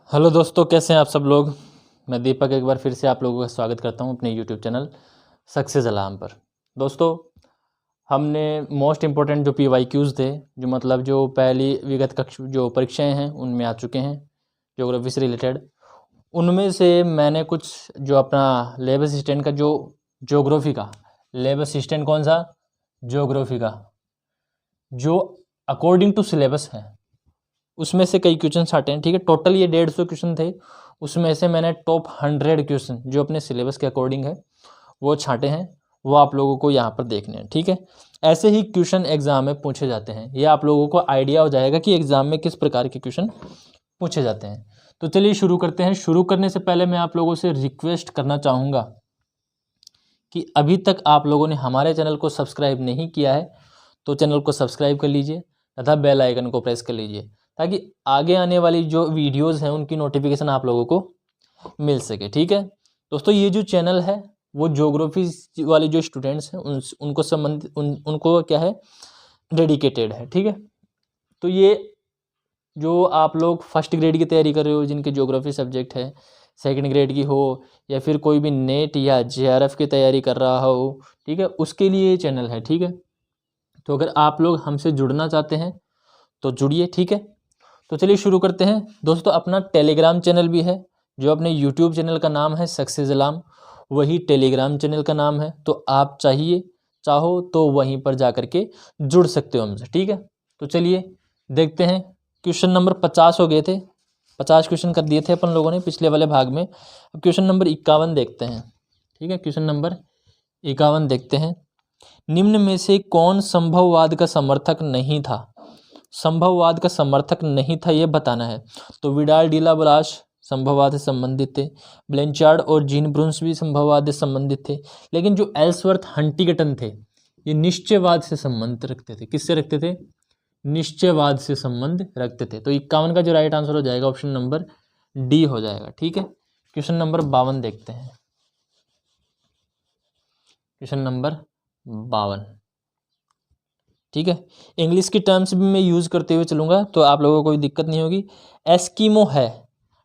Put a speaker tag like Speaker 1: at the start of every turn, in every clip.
Speaker 1: Hello दोस्तों, कैसे हैं आप सब लोग। मैं दीपक एक बार फिर से आप लोगों का स्वागत करता हूं अपने यूट्यूब चैनल सक्सेस अलार्म पर। दोस्तों, हमने मोस्ट इम्पोर्टेंट जो PYQs थे, जो मतलब जो पहली विगत कक्षा जो परीक्षाएं हैं उनमें आ चुके हैं ज्योग्राफी से रिलेटेड। उनमें से मैंने कुछ जो अपना लैब असिस्टेंट का जो ज्योग्राफी का लैब असिस्टेंट कौन सा ज्योग्राफी का जो अकॉर्डिंग टू सिलेबस है उसमें से कई क्वेश्चन छाटे हैं। ठीक है, टोटल ये 150 क्वेश्चन थे। उसमें से मैंने टॉप 100 क्वेश्चन जो अपने सिलेबस के अकॉर्डिंग है वो छाटे हैं, वो आप लोगों को यहाँ पर देखने हैं। ठीक है, ऐसे ही क्वेश्चन एग्जाम में पूछे जाते हैं। ये आप लोगों को आइडिया हो जाएगा कि एग्जाम में किस प्रकार के क्वेश्चन पूछे जाते हैं। तो चलिए शुरू करते हैं। शुरू करने से पहले मैं आप लोगों से रिक्वेस्ट करना चाहूँगा कि अभी तक आप लोगों ने हमारे चैनल को सब्सक्राइब नहीं किया है तो चैनल को सब्सक्राइब कर लीजिए तथा बेल आइकन को प्रेस कर लीजिए, ताकि आगे आने वाली जो वीडियोस हैं उनकी नोटिफिकेशन आप लोगों को मिल सके। ठीक है दोस्तों, ये जो चैनल है वो ज्योग्राफी वाले जो स्टूडेंट्स हैं उनको संबंधित उनको क्या है, डेडिकेटेड है। ठीक है, तो ये जो आप लोग फर्स्ट ग्रेड की तैयारी कर रहे हो, जिनके ज्योग्राफी सब्जेक्ट है, सेकंड ग्रेड की हो या फिर कोई भी नेट या JRF की तैयारी कर रहा हो, ठीक है, उसके लिए ये चैनल है। ठीक है, तो अगर आप लोग हमसे जुड़ना चाहते हैं तो जुड़िए। ठीक है, तो चलिए शुरू करते हैं। दोस्तों, अपना टेलीग्राम चैनल भी है, जो अपने यूट्यूब चैनल का नाम है सक्सेस अलार्म, वही टेलीग्राम चैनल का नाम है। तो आप चाहो तो वहीं पर जा कर के जुड़ सकते हो हमसे। ठीक है, तो चलिए देखते हैं। क्वेश्चन नंबर 50 हो गए थे, 50 क्वेश्चन कर दिए थे अपन लोगों ने पिछले वाले भाग में। अब क्वेश्चन नंबर 51 देखते हैं। ठीक है, क्वेश्चन नंबर 51 देखते हैं। निम्न में से कौन संभववाद का समर्थक नहीं था? संभववाद का समर्थक नहीं था ये बताना है। तो विडाल डीला ब्लाश संभववाद से संबंधित थे, ब्लेंचार्ड और जीन ब्रून्स भी संभववाद से संबंधित थे, लेकिन जो एल्सवर्थ हंटिंगटन थे ये निश्चयवाद से संबंध रखते थे। किससे रखते थे? निश्चयवाद से संबंध रखते थे। तो 51 का जो राइट आंसर हो जाएगा ऑप्शन नंबर डी हो जाएगा। ठीक है, क्वेश्चन नंबर 52 देखते हैं। क्वेश्चन नंबर 52, ठीक है, इंग्लिश की टर्म्स भी मैं यूज़ करते हुए चलूँगा तो आप लोगों को कोई दिक्कत नहीं होगी। एस्किमो है,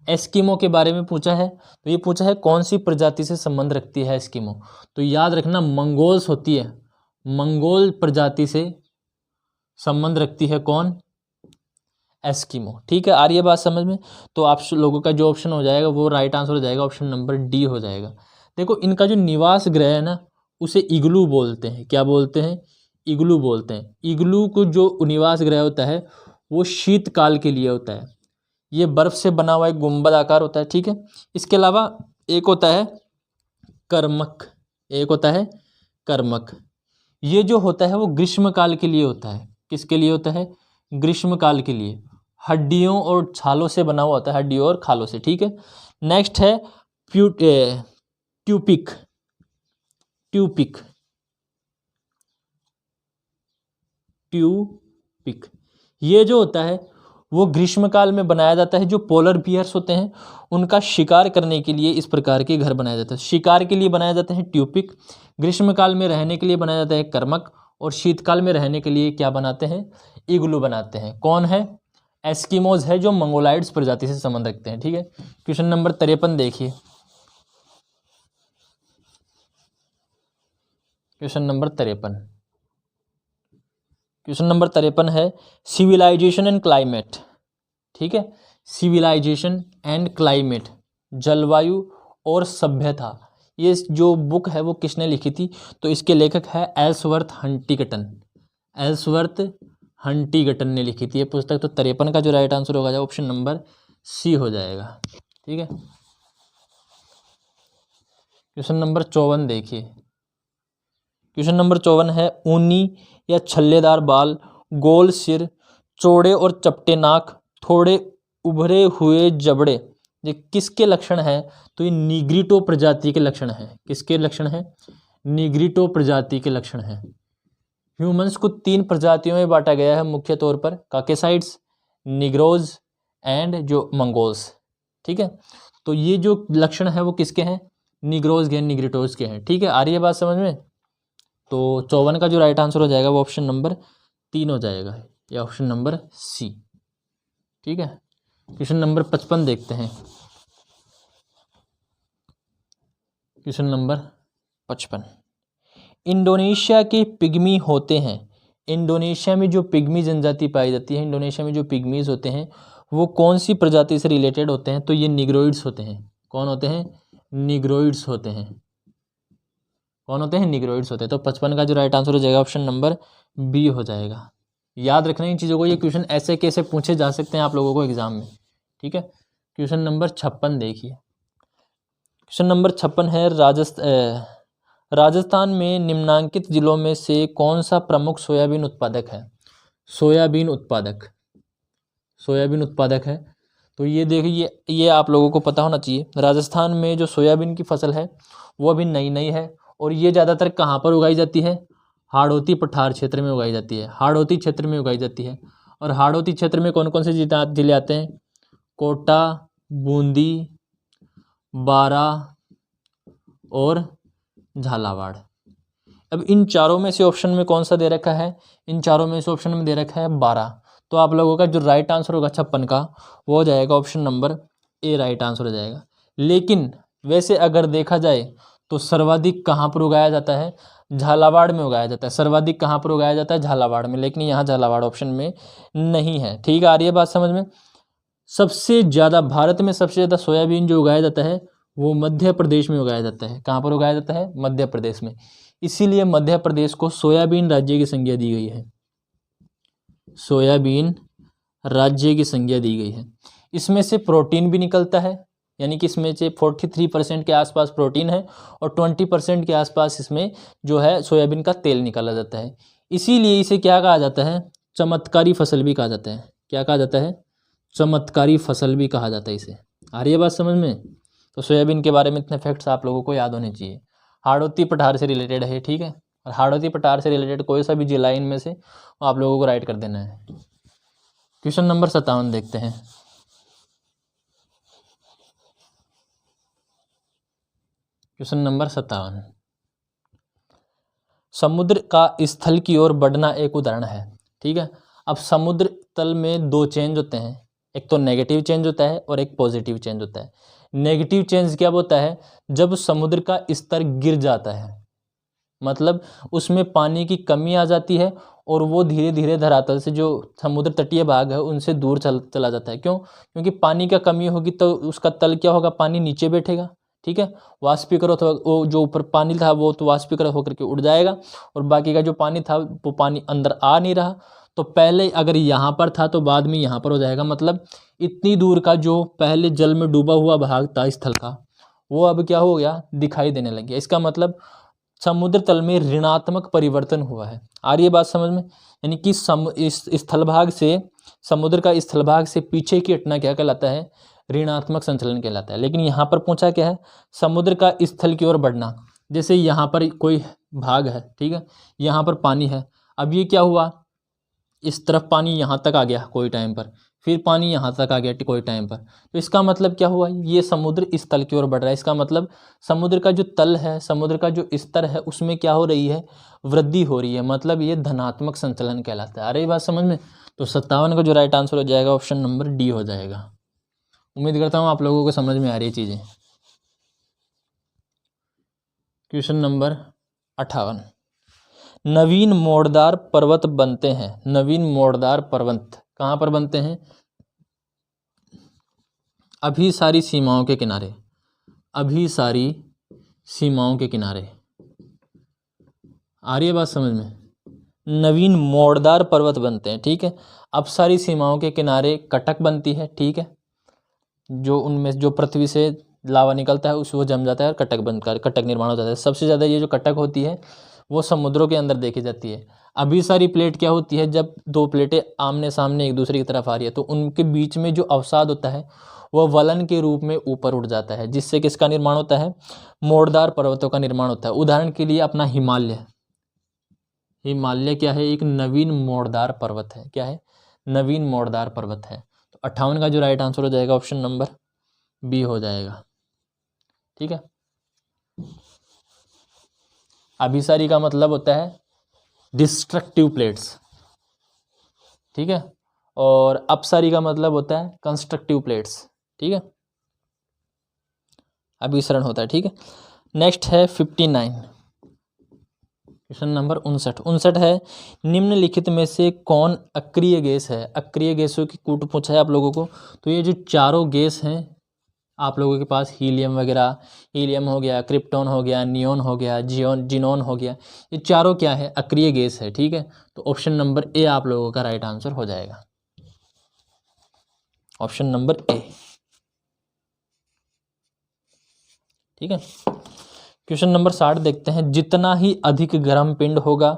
Speaker 1: एस्किमो के बारे में पूछा है। तो ये पूछा है कौन सी प्रजाति से संबंध रखती है एस्किमो। तो याद रखना मंगोल्स होती है, मंगोल प्रजाति से संबंध रखती है कौन? एस्किमो। ठीक है, आ रही है बात समझ में? तो आप लोगों का जो ऑप्शन हो जाएगा वो राइट आंसर हो जाएगा, ऑप्शन नंबर डी हो जाएगा। देखो, इनका जो निवास गृह है ना उसे इग्लू बोलते हैं। क्या बोलते हैं? इग्लू बोलते हैं। इग्लू को जो निवास गृह होता है वो शीतकाल के लिए होता है। ये बर्फ से बना हुआ एक गुंबद आकार होता है। ठीक है, इसके अलावा एक होता है कर्मक, एक होता है कर्मक। ये जो होता है वो ग्रीष्मकाल के लिए होता है। किसके लिए होता है? ग्रीष्मकाल के लिए। हड्डियों और छालों से बना हुआ होता है, हड्डियों और खालों से। ठीक है, नेक्स्ट है ट्यूपिक, ट्यूपिक, ट्यूपिक। ये जो होता है वो ग्रीष्मकाल में बनाया जाता है। जो पोलर बियर्स होते हैं उनका शिकार करने के लिए इस प्रकार के घर बनाया जाता है। शिकार के लिए बनाया जाता है ट्यूपिक, ग्रीष्मकाल में रहने के लिए बनाया जाता है कर्मक, और शीतकाल में रहने के लिए क्या बनाते हैं? इग्लू बनाते हैं। कौन है? एस्किमोज है, जो मंगोलाइड्स प्रजाति से संबंध रखते हैं। ठीक है, क्वेश्चन नंबर 53 देखिए। क्वेश्चन नंबर 53, क्वेश्चन नंबर 53 है सिविलाइजेशन एंड क्लाइमेट। ठीक है, सिविलाइजेशन एंड क्लाइमेट, जलवायु और सभ्यता, ये जो बुक है वो किसने लिखी थी? तो इसके लेखक है एल्सवर्थ हंटिंगटन, एल्सवर्थ हंटिंगटन ने लिखी थी ये पुस्तक। तो 53 का जो राइट आंसर होगा ऑप्शन नंबर सी हो जाएगा। ठीक है, क्वेश्चन नंबर 54 देखिए। क्वेश्चन नंबर 54 है ऊनी या छल्लेदार बाल, गोल सिर, चौड़े और चपटे नाक, थोड़े उभरे हुए जबड़े, ये किसके लक्षण हैं? तो ये निग्रिटो प्रजाति के लक्षण हैं। किसके लक्षण हैं? निग्रिटो प्रजाति के लक्षण हैं। ह्यूमंस को 3 प्रजातियों में बांटा गया है मुख्य तौर पर, काकेसाइड्स, निग्रोज एंड जो मंगोल्स। ठीक है, तो ये जो लक्षण है वो किसके हैं? निग्रोज के, निग्रिटोज के हैं। ठीक है, आ रही है बात समझ में? तो 54 का जो राइट आंसर हो जाएगा वो ऑप्शन नंबर 3 हो जाएगा, या ऑप्शन नंबर सी। ठीक है, क्वेश्चन नंबर 55 देखते हैं। क्वेश्चन नंबर 55, इंडोनेशिया के पिग्मी होते हैं। इंडोनेशिया में जो पिग्मी जनजाति पाई जाती है, इंडोनेशिया में जो पिग्मीज होते हैं वो कौन सी प्रजाति से रिलेटेड होते हैं? तो ये निग्रोइड्स होते हैं। कौन होते हैं? निग्रोइड्स होते हैं। कौन होते हैं? निग्रोइड्स होते हैं। तो 55 का जो राइट आंसर हो जाएगा ऑप्शन नंबर बी हो जाएगा। याद रखना इन चीज़ों को, ये क्वेश्चन ऐसे कैसे पूछे जा सकते हैं आप लोगों को एग्जाम में, ठीक है। क्वेश्चन नंबर 56 देखिए। क्वेश्चन नंबर 56 है, राजस्थान में निम्नांकित जिलों में से कौन सा प्रमुख सोयाबीन उत्पादक है? सोयाबीन उत्पादक, सोयाबीन उत्पादक है। तो ये देखिए, ये आप लोगों को पता होना चाहिए। राजस्थान में जो सोयाबीन की फसल है वो अभी नई नई है, और ये ज़्यादातर कहाँ पर उगाई जाती है? हाड़ौती पठार क्षेत्र में उगाई जाती है। हाड़ौती क्षेत्र में उगाई जाती है। और हाड़ौती क्षेत्र में कौन कौन से जिले आते हैं? कोटा, बूंदी, बारा और झालावाड़। अब इन चारों में से ऑप्शन में कौन सा दे रखा है? इन चारों में से ऑप्शन में दे रखा है 12। तो आप लोगों का जो राइट आंसर होगा 56 का, वो हो जाएगा option number A, right answer हो जाएगा। लेकिन वैसे अगर देखा जाए तो सर्वाधिक कहाँ पर उगाया जाता है? झालावाड़ में उगाया जाता है। सर्वाधिक कहाँ पर उगाया जाता है? झालावाड़ में। लेकिन यहाँ झालावाड़ ऑप्शन में नहीं है, ठीक है। आ रही है बात समझ में? सबसे ज़्यादा भारत में सबसे ज़्यादा सोयाबीन जो उगाया जाता है वो मध्य प्रदेश में उगाया जाता है। कहाँ पर उगाया जाता है? मध्य प्रदेश में। इसीलिए मध्य प्रदेश को सोयाबीन राज्य की संज्ञा दी गई है। सोयाबीन राज्य की संज्ञा दी गई है। इसमें से प्रोटीन भी निकलता है, यानी कि इसमें से 43% के आसपास प्रोटीन है और 20% के आसपास इसमें जो है सोयाबीन का तेल निकाला जाता है। इसीलिए इसे क्या कहा जाता है? चमत्कारी फसल भी कहा जाता है। क्या कहा जाता है? चमत्कारी फसल भी कहा जाता है इसे। आ रही है बात समझ में? तो सोयाबीन के बारे में इतने फैक्ट्स आप लोगों को याद होने चाहिए। हाड़ौती पठार से रिलेटेड है, ठीक है। और हाड़ौती पठार से रिलेटेड कोई सा भी जिला इनमें से आप लोगों को राइट कर देना है। क्वेश्चन नंबर 57 देखते हैं। क्वेश्चन नंबर 57, समुद्र का स्थल की ओर बढ़ना एक उदाहरण है, ठीक है। अब समुद्र तल में दो चेंज होते हैं, एक तो नेगेटिव चेंज होता है और एक पॉजिटिव चेंज होता है। नेगेटिव चेंज क्या होता है? जब समुद्र का स्तर गिर जाता है, मतलब उसमें पानी की कमी आ जाती है और वो धीरे धीरे धरातल से, जो समुद्र तटीय भाग है उनसे दूर चला जाता है। क्यों? क्योंकि पानी का कमी होगी तो उसका तल क्या होगा? पानी नीचे बैठेगा, ठीक है। वाष्पीकरण, वो जो ऊपर पानी था वो तो वाष्पीकरण होकर के उड़ जाएगा, और बाकी का जो पानी था वो पानी अंदर आ नहीं रहा। तो पहले अगर यहाँ पर था तो बाद में यहाँ पर हो जाएगा। मतलब इतनी दूर का जो पहले जल में डूबा हुआ भाग था स्थल का, वो अब क्या हो गया? दिखाई देने लग गया। इसका मतलब समुद्र तल में ऋणात्मक परिवर्तन हुआ है। आ रही है बात समझ में? यानी कि इस स्थल भाग से, समुद्र का स्थल भाग से पीछे की हटना क्या कहलाता है? ऋणात्मक संचलन कहलाता है। लेकिन यहाँ पर पूछा क्या है? समुद्र का स्थल की ओर बढ़ना। जैसे यहाँ पर कोई भाग है, ठीक है, यहाँ पर पानी है। अब ये क्या हुआ? इस तरफ पानी यहाँ तक आ गया कोई टाइम पर, फिर पानी यहाँ तक आ गया कोई टाइम पर। तो इसका मतलब क्या हुआ? ये समुद्र इस तल की ओर बढ़ रहा है। इसका मतलब समुद्र का जो तल है, समुद्र का जो स्तर है, उसमें क्या हो रही है? वृद्धि हो रही है। मतलब ये धनात्मक संचलन कहलाता है। अरे बात समझ में? तो 57 का जो राइट आंसर हो जाएगा ऑप्शन नंबर डी हो जाएगा। उम्मीद करता हूँ आप लोगों को समझ में आ रही है चीज़ें। क्वेश्चन नंबर 58, नवीन मोड़दार पर्वत बनते हैं। नवीन मोड़दार पर्वत कहाँ पर बनते हैं? अभिसारी सीमाओं के किनारे। अभिसारी सीमाओं के किनारे। आ रही है बात समझ में? नवीन मोड़दार पर्वत बनते हैं, ठीक है। अपसारी सीमाओं के किनारे कटक बनती है, ठीक है। जो उनमें जो पृथ्वी से लावा निकलता है उस वो जम जाता है और कटक बनकर कटक निर्माण हो जाता है। सबसे ज़्यादा ये जो कटक होती है वो समुद्रों के अंदर देखी जाती है। अभिसारी प्लेट क्या होती है? जब दो प्लेटें आमने सामने एक दूसरे की तरफ आ रही है तो उनके बीच में जो अवसाद होता है वह वलन के रूप में ऊपर उठ जाता है, जिससे किसका निर्माण होता है? मोड़दार पर्वतों का निर्माण होता है। उदाहरण के लिए अपना हिमालय। हिमालय क्या है? एक नवीन मोड़दार पर्वत है। क्या है? नवीन मोड़दार पर्वत है। तो 58 का जो राइट आंसर हो जाएगा ऑप्शन नंबर बी हो जाएगा, ठीक है। अभिसारी का मतलब होता है डिस्ट्रक्टिव प्लेट्स, ठीक है। और अपसारी का मतलब होता है कंस्ट्रक्टिव प्लेट्स, ठीक है, अभिसरण होता है, ठीक है। नेक्स्ट है 59, क्वेश्चन नंबर 59 है, निम्नलिखित में से कौन अक्रिय गैस है। अक्रिय गैसों की कूट पूछा है आप लोगों को। तो ये जो चारों गैस हैं आप लोगों के पास, हीलियम वगैरह, हीलियम हो गया, क्रिप्टॉन हो गया, नियोन हो गया, जिनोन हो गया, ये चारों क्या है, अक्रिय गैस है, ठीक है। तो ऑप्शन नंबर ए आप लोगों का राइट आंसर हो जाएगा, ऑप्शन नंबर ए, ठीक है। क्वेश्चन नंबर 60 देखते हैं, जितना ही अधिक गर्म पिंड होगा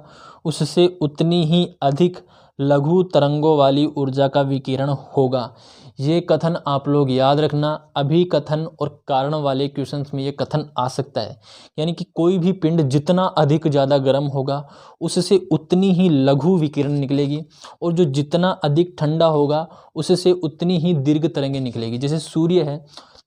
Speaker 1: उससे उतनी ही अधिक लघु तरंगों वाली ऊर्जा का विकिरण होगा। ये कथन आप लोग याद रखना, अभी कथन और कारण वाले क्वेश्चंस में ये कथन आ सकता है, यानी कि कोई भी पिंड जितना अधिक ज़्यादा गर्म होगा उससे उतनी ही लघु विकिरण निकलेगी, और जो जितना अधिक ठंडा होगा उससे उतनी ही दीर्घ तरंगें निकलेगी। जैसे सूर्य है,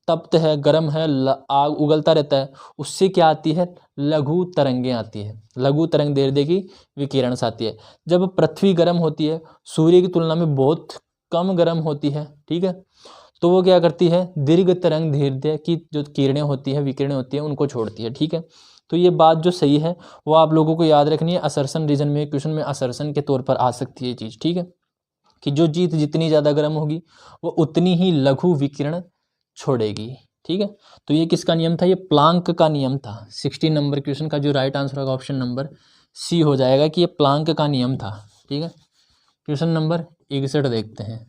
Speaker 1: तप्त है, गर्म है, आग उगलता रहता है, उससे क्या आती है, लघु तरंगें आती है, लघु तरंग दैर्ध्य की विकिरण से आती है। जब पृथ्वी गर्म होती है, सूर्य की तुलना में बहुत कम गर्म होती है, ठीक है, तो वो क्या करती है, दीर्घ तरंग दैर्ध्य की जो किरणें होती है, विकिरणें होती है, उनको छोड़ती है, ठीक है। तो ये बात जो सही है वो आप लोगों को याद रखनी है। असर्शन रीजन में, क्वेश्चन में असर्शन के तौर पर आ सकती है ये चीज़, ठीक है, कि जो चीज़ जितनी ज़्यादा गर्म होगी वो उतनी ही लघु विकिरण छोड़ेगी, ठीक है। तो ये किसका नियम था, ये प्लांक का नियम था। 60 नंबर क्वेश्चन का जो राइट आंसर होगा ऑप्शन नंबर सी हो जाएगा, कि ये प्लांक का नियम था, ठीक है। क्वेश्चन नंबर 61 देखते हैं,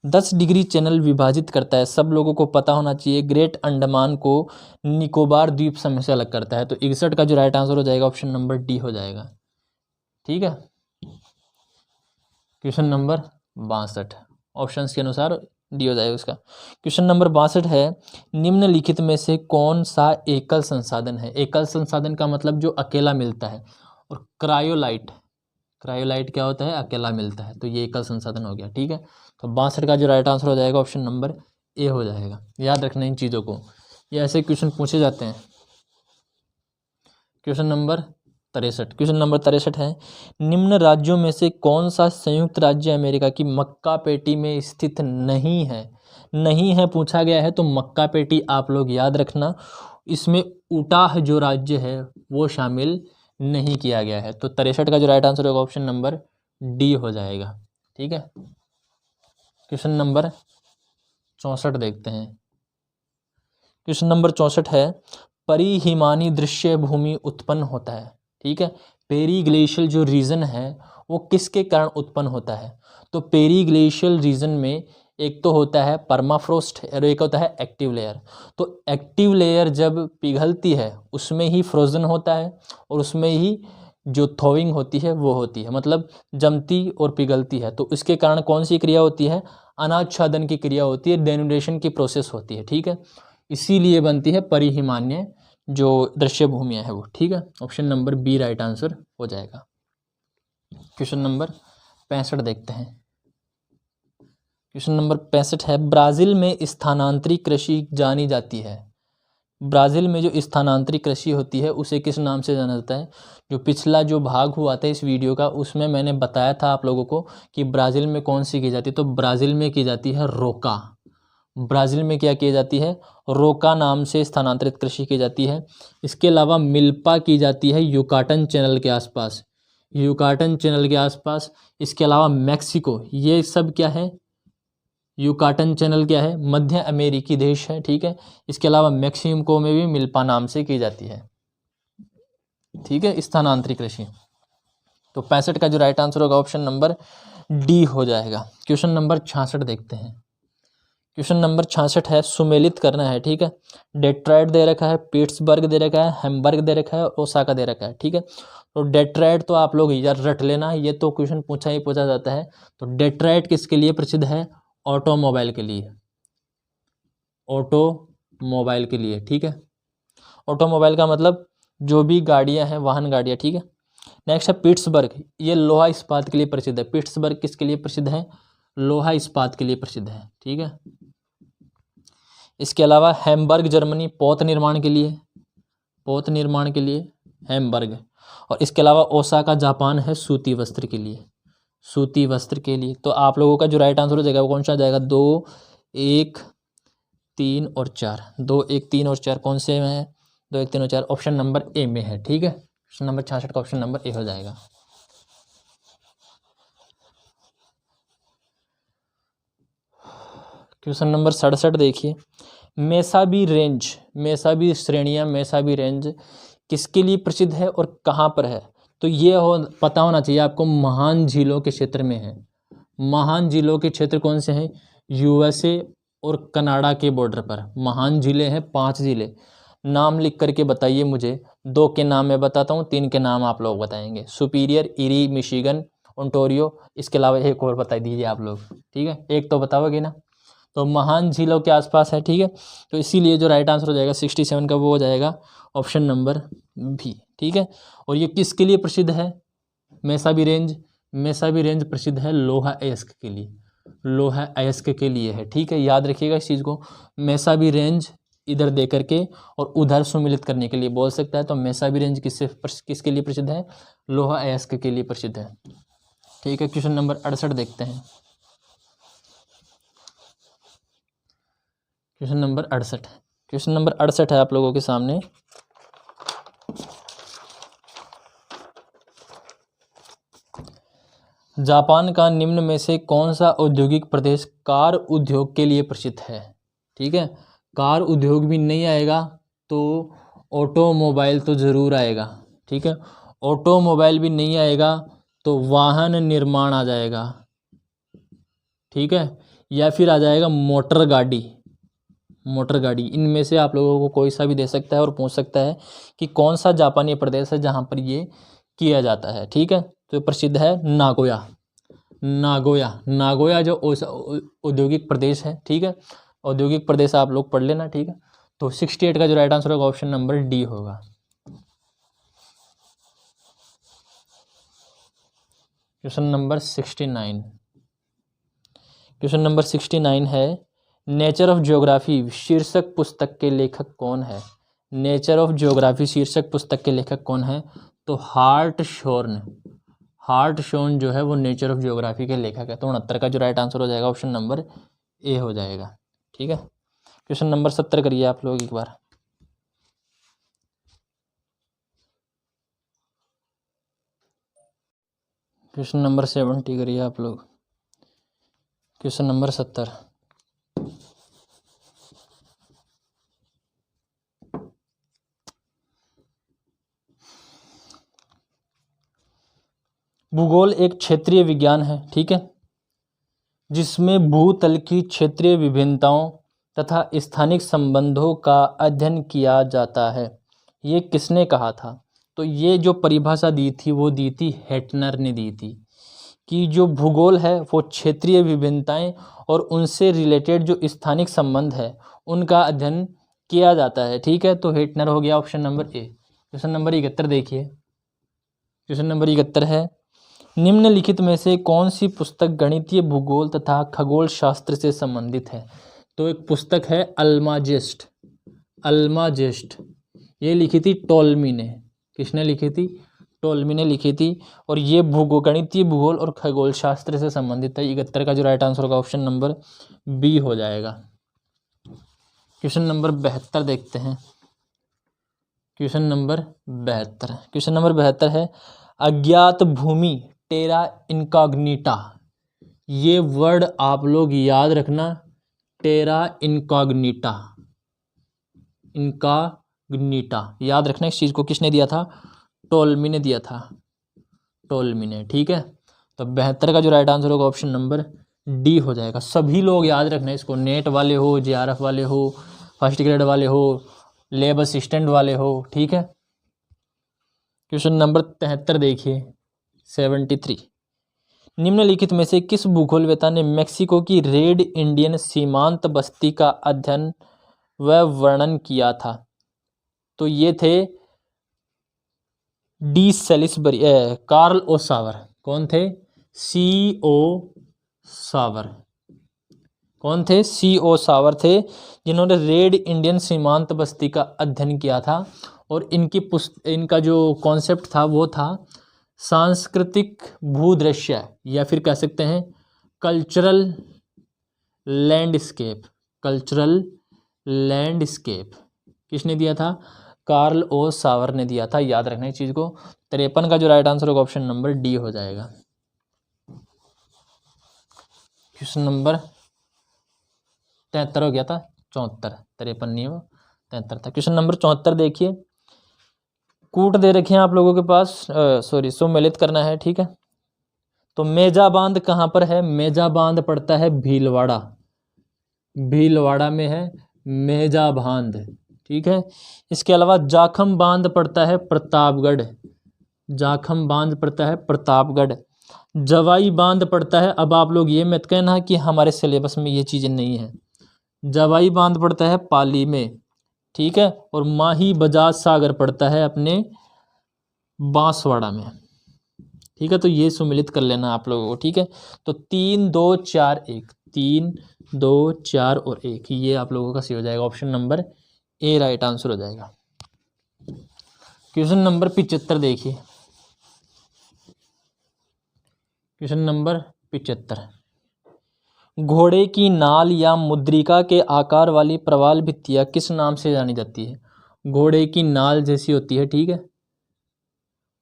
Speaker 1: 10 डिग्री चैनल विभाजित करता है, सब लोगों को पता होना चाहिए, ग्रेट अंडमान को निकोबार द्वीप समूह से अलग करता है। तो 61 का जो राइट आंसर हो जाएगा ऑप्शन नंबर डी हो जाएगा, ठीक है। क्वेश्चन नंबर 62 ऑप्शंस के अनुसार डी हो जाएगा उसका। क्वेश्चन नंबर 62 है, निम्नलिखित में से कौन सा एकल संसाधन है। एकल संसाधन का मतलब जो अकेला मिलता है, और क्रायोलाइट, क्रायोलाइट क्या होता है, अकेला मिलता है, तो ये एकल संसाधन हो गया, ठीक है। तो 62 का जो राइट आंसर हो जाएगा ऑप्शन नंबर ए हो जाएगा। याद रखना इन चीज़ों को, ये ऐसे क्वेश्चन पूछे जाते हैं। क्वेश्चन नंबर 63, क्वेश्चन नंबर 63 है, निम्न राज्यों में से कौन सा संयुक्त राज्य अमेरिका की मक्का पेटी में स्थित नहीं है। नहीं है पूछा गया है, तो मक्का पेटी आप लोग याद रखना, इसमें उटाह जो राज्य है वो शामिल नहीं किया गया है। तो 63 का जो राइट आंसर होगा ऑप्शन नंबर डी हो जाएगा, ठीक है। क्वेश्चन नंबर 64 देखते हैं, क्वेश्चन नंबर 64 है, परिहिमानी दृश्य भूमि उत्पन्न होता है, ठीक है। पेरीग्लेशियल जो रीजन है वो किसके कारण उत्पन्न होता है। तो पेरीग्लेशियल रीजन में एक तो होता है परमाफ्रोस्ट और एक होता है एक्टिव लेयर। तो एक्टिव लेयर जब पिघलती है उसमें ही फ्रोजन होता है, और उसमें ही जो थॉविंग होती है वो होती है, मतलब जमती और पिघलती है। तो इसके कारण कौन सी क्रिया होती है, अनाच्छादन की क्रिया होती है, डेनुडेशन की प्रोसेस होती है, ठीक है। इसीलिए बनती है परिहिमान्य जो दृश्य भूमियाँ है वो, ठीक है। Option number B right answer हो जाएगा। क्वेश्चन नंबर 65 देखते हैं, क्वेश्चन नंबर 65 है, ब्राज़ील में स्थानांतरी कृषि जानी जाती है। ब्राज़ील में जो स्थानांतरी कृषि होती है उसे किस नाम से जाना जाता है। जो पिछला जो भाग हुआ था इस वीडियो का, उसमें मैंने बताया था आप लोगों को कि ब्राज़ील में कौन सी की जाती है। तो ब्राज़ील में की जाती है रोका। ब्राज़ील में क्या की जाती है, रोका नाम से स्थानांतरित कृषि की जाती है। इसके अलावा मिल्पा की जाती है युकाटन चैनल के आसपास, युकाटन चैनल के आसपास। इसके अलावा मैक्सिको, ये सब क्या है, युकाटन चैनल क्या है, मध्य अमेरिकी देश है, ठीक है। इसके अलावा मैक्सिको में भी मिल्पा नाम से की जाती है, ठीक है, स्थानांतरित कृषि। तो 65 का जो राइट आंसर होगा ऑप्शन नंबर डी हो जाएगा। क्वेश्चन नंबर 66 देखते हैं, क्वेश्चन नंबर 66 है, सुमेलित करना है, ठीक है। डेट्रॉइट दे रखा है, पिट्सबर्ग दे रखा है, हैम्बर्ग दे रखा है, ओसाका दे रखा है, ठीक है। तो डेट्रॉइट तो आप लोग यार रट लेना, ये तो क्वेश्चन पूछा जाता है। तो डेट्रॉइट किसके लिए प्रसिद्ध है, ऑटोमोबाइल के लिए, ऑटोमोबाइल के लिए, ठीक है। ऑटोमोबाइल का मतलब जो भी गाड़ियां हैं, वाहन गाड़ियां, ठीक है। नेक्स्ट है पिट्सबर्ग, ये लोहा इस्पात के लिए प्रसिद्ध है। पिट्सबर्ग किसके लिए प्रसिद्ध है, लोहा इस्पात के लिए प्रसिद्ध है, ठीक है। इसके अलावा हैम्बर्ग जर्मनी पोत निर्माण के लिए, पोत निर्माण के लिए हैम्बर्ग। और इसके अलावा ओसाका जापान है सूती वस्त्र के लिए, सूती वस्त्र के लिए। तो आप लोगों का जो राइट आंसर हो जाएगा वो कौन सा आ जाएगा? 2, 1, 3 और 4। 2, 1, 3 और 4 कौन से में है? 2, 1, 3 और 4 ऑप्शन नंबर ए में है। ठीक है, क्वेश्चन नंबर 66 का ऑप्शन नंबर ए हो जाएगा। क्वेश्चन नंबर 67 देखिए, मेसाबी रेंज, मेसाबी श्रेणियाँ, मेसाबी रेंज किसके लिए प्रसिद्ध है और कहाँ पर है? तो ये पता होना चाहिए आपको, महान झीलों के क्षेत्र में है। महान झीलों के क्षेत्र कौन से हैं? यूएसए और कनाडा के बॉर्डर पर महान झीलें हैं, 5 झीलें। नाम लिख करके बताइए मुझे। 2 के नाम मैं बताता हूँ, 3 के नाम आप लोग बताएंगे। सुपीरियर, इरी, मिशिगन, ओंटारियो, इसके अलावा एक और बता दीजिए आप लोग। ठीक है, एक तो बताओगे ना। तो महान झीलों के आसपास है। ठीक है, तो इसीलिए जो राइट आंसर हो जाएगा 67 का वो हो जाएगा ऑप्शन नंबर भी। ठीक है, और ये किसके लिए प्रसिद्ध है? मेसाबी रेंज, मेसाबी रेंज प्रसिद्ध है लोहा अयस्क के लिए, लोहा अयस्क के लिए है। ठीक है, याद रखिएगा इस चीज़ को। मेसाबी रेंज इधर दे करके और उधर सुमिलित करने के लिए बोल सकता है। तो मेसाबी रेंज किसके लिए प्रसिद्ध है? लोहा अयस्क के लिए प्रसिद्ध है। ठीक है, क्वेश्चन नंबर 68 देखते हैं। क्वेश्चन नंबर 68, क्वेश्चन नंबर 68 है आप लोगों के सामने। जापान का निम्न में से कौन सा औद्योगिक प्रदेश कार उद्योग के लिए प्रसिद्ध है? ठीक है, कार उद्योग भी नहीं आएगा तो ऑटोमोबाइल तो ज़रूर आएगा। ठीक है, ऑटोमोबाइल भी नहीं आएगा तो वाहन निर्माण आ जाएगा। ठीक है, या फिर आ जाएगा मोटर गाड़ी, मोटर गाड़ी। इनमें से आप लोगों को कोई सा भी दे सकता है और पूछ सकता है कि कौन सा जापानी प्रदेश है जहाँ पर ये किया जाता है। ठीक है, तो प्रसिद्ध है नागोया, नागोया, नागोया जो औद्योगिक प्रदेश है। ठीक है, औद्योगिक प्रदेश आप लोग पढ़ लेना। ठीक है, तो 68 का जो राइट आंसर होगा ऑप्शन नंबर डी होगा। क्वेश्चन नंबर 69, क्वेश्चन नंबर 69 है, नेचर ऑफ ज्योग्राफी शीर्षक पुस्तक के लेखक कौन है? नेचर ऑफ ज्योग्राफी शीर्षक पुस्तक के लेखक कौन है? तो हार्टशॉर्न, हार्टशॉर्न जो है वो नेचर ऑफ ज्योग्राफी के लेखक है। तो 69 का जो राइट आंसर हो जाएगा ऑप्शन नंबर ए हो जाएगा। ठीक है, क्वेश्चन नंबर 70 करिए आप लोग एक बार। क्वेश्चन नंबर 70 करिए आप लोग। क्वेश्चन नंबर 70, भूगोल एक क्षेत्रीय विज्ञान है। ठीक है, जिसमें भूतल की क्षेत्रीय विभिन्नताओं तथा स्थानिक संबंधों का अध्ययन किया जाता है। ये किसने कहा था? तो ये जो परिभाषा दी थी वो दी थी हेटनर ने दी थी, कि जो भूगोल है वो क्षेत्रीय विभिन्नताएं और उनसे रिलेटेड जो स्थानिक संबंध है उनका अध्ययन किया जाता है। ठीक है, तो हेटनर हो गया option number A. Question number 71 देखिए, क्वेश्चन नंबर 71 है, निम्नलिखित में से कौन सी पुस्तक गणितीय भूगोल तथा खगोल शास्त्र से संबंधित है? तो एक पुस्तक है अल्माजेस्ट, अल्माजेस्ट, ये लिखी थी टोल्मी ने। किसने लिखी थी? टोल्मी ने लिखी थी, और ये गणितीय भूगोल और खगोल शास्त्र से संबंधित है। 71 का जो राइट आंसर होगा ऑप्शन नंबर बी हो जाएगा। क्वेश्चन नंबर 72 देखते हैं। क्वेश्चन नंबर 72, क्वेश्चन नंबर 72 है, अज्ञात भूमि टेरा इनकॉग्निटा। ये वर्ड आप लोग याद रखना, टेरा इनकॉग्निटा, इनकॉग्निटा याद रखना। इस चीज़ को किसने दिया था? टोल्मी ने दिया था, टोल्मी ने। ठीक है, तो 72 का जो राइट आंसर होगा ऑप्शन नंबर डी हो जाएगा। सभी लोग याद रखना इसको, नेट वाले हो, जेआरएफ वाले हो, फर्स्ट ग्रेड वाले हो, लैब असिस्टेंट वाले हो। ठीक है, क्वेश्चन नंबर 73 देखिए, 73, निम्नलिखित में से किस भूगोलवेत्ता ने मेक्सिको की रेड इंडियन सीमांत बस्ती का अध्ययन व वर्णन किया था? तो ये थे डी सेलिसबरी, कार्ल ओ सावर। कौन थे? C.O. सावर। कौन थे? C.O. सावर थे, जिन्होंने रेड इंडियन सीमांत बस्ती का अध्ययन किया था। और इनका जो कॉन्सेप्ट था वो था सांस्कृतिक भूदृश्य या फिर कह सकते हैं कल्चरल लैंडस्केप। कल्चरल लैंडस्केप किसने दिया था? कार्ल ओ सावर ने दिया था। याद रखना इस चीज को। 53 का जो राइट आंसर होगा ऑप्शन नंबर डी हो जाएगा। क्वेश्चन नंबर 73 हो गया था, 74, 53 नहीं वो 73 था। क्वेश्चन नंबर 74 देखिए, कूट दे रखे हैं आप लोगों के पास, सॉरी सुमेलित करना है, ठीक है। तो मेजा बांध कहाँ पर है? मेजा बांध पड़ता है भीलवाड़ा, भीलवाड़ा में है मेजा बांध, ठीक है। इसके अलावा जाखम बांध पड़ता है प्रतापगढ़, जाखम बांध पड़ता है प्रतापगढ़। जवाई बांध पड़ता है, अब आप लोग ये मत कहना कि हमारे सिलेबस में ये चीज़ें नहीं है, जवाई बांध पड़ता है पाली में, ठीक है। और माही बजाज सागर पड़ता है अपने बांसवाड़ा में, ठीक है। तो ये सुमिलित कर लेना आप लोगों को, ठीक है। तो 3 2 4 1, 3 2 4 और 1, ये आप लोगों का सही हो जाएगा। Option number A right answer हो जाएगा। क्वेश्चन नंबर 75 देखिए, क्वेश्चन नंबर 75, घोड़े की नाल या मुद्रिका के आकार वाली प्रवाल भित्तियां किस नाम से जानी जाती है? घोड़े की नाल जैसी होती है, ठीक है,